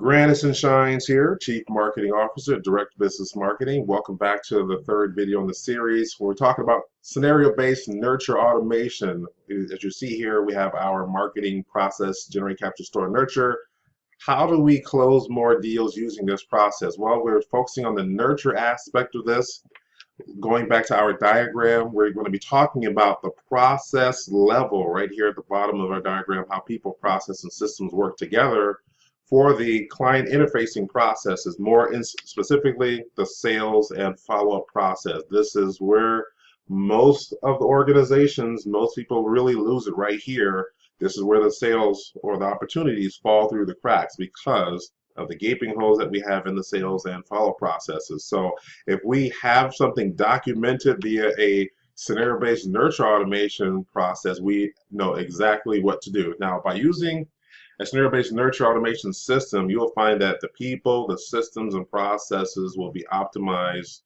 Granison Shines here, Chief Marketing Officer, Direct Business Marketing. Welcome back to the third video in the series. We're talking about scenario-based nurture automation. As you see here, we have our marketing process, generate, capture, store, nurture. How do we close more deals using this process? Well, we're focusing on the nurture aspect of this. Going back to our diagram, we're going to be talking about the process level right here at the bottom of our diagram, how people, process, and systems work together for the client interfacing processes, specifically the sales and follow-up process. This is where most of the organizations, most people really lose it right here. This is where the sales or the opportunities fall through the cracks because of the gaping holes that we have in the sales and follow processes. So if we have something documented via a scenario-based nurture automation process, we know exactly what to do. Now, by using a scenario-based nurture automation system, you will find that the people, the systems, and processes will be optimized,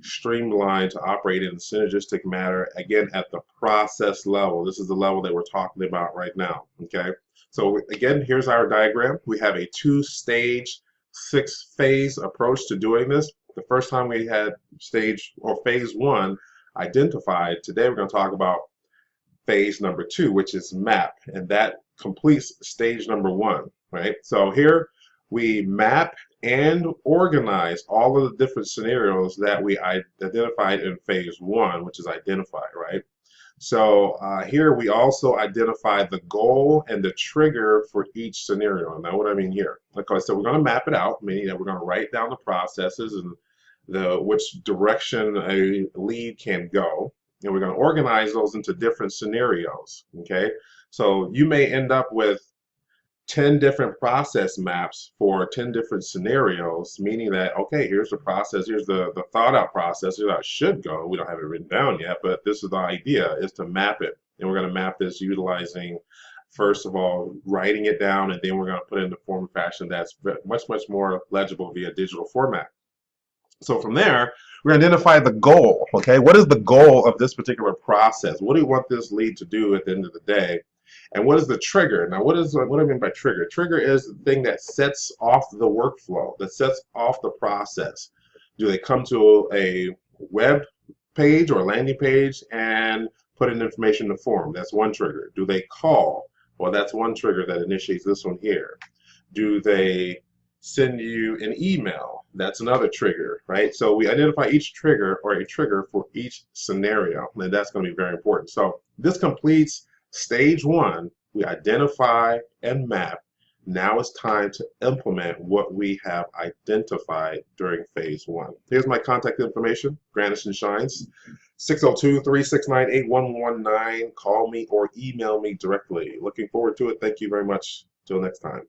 streamlined to operate in a synergistic manner, again, at the process level. This is the level that we're talking about right now, okay? So again, here's our diagram. We have a two-stage, six-phase approach to doing this. The first time we had stage or phase one identified. Today we're going to talk about phase number two, which is map, and that completes stage number one, right? So here we map and organize all of the different scenarios that we identified in phase one, which is identify, right? So here we also identify the goal and the trigger for each scenario. Now what I mean here, okay, so we're going to map it out, meaning that we're going to write down the processes and which direction a lead can go, and we're going to organize those into different scenarios, okay? So you may end up with 10 different process maps for 10 different scenarios, meaning that, okay, here's the process, here's the thought out process, here's how it should go. We don't have it written down yet, but this is the idea, is to map it. And we're going to map this utilizing, first of all, writing it down, and then we're going to put it in the form and fashion that's much more legible via digital format. So from there, we identify the goal, okay? What is the goal of this particular process? What do you want this lead to do at the end of the day? And what is the trigger? Now, what do I mean by trigger? Trigger is the thing that sets off the workflow, that sets off the process. Do they come to a web page or a landing page and put in information in the form? That's one trigger. Do they call? Well, that's one trigger that initiates this one here. Do they send you an email? That's another trigger, right? So we identify each trigger or a trigger for each scenario, and that's going to be very important. So this completes stage one. We identify and map. Now it's time to implement what we have identified during phase one. Here's my contact information, Granison Shines, 602-369-8119. Call me or email me directly. Looking forward to it. Thank you very much. Till next time.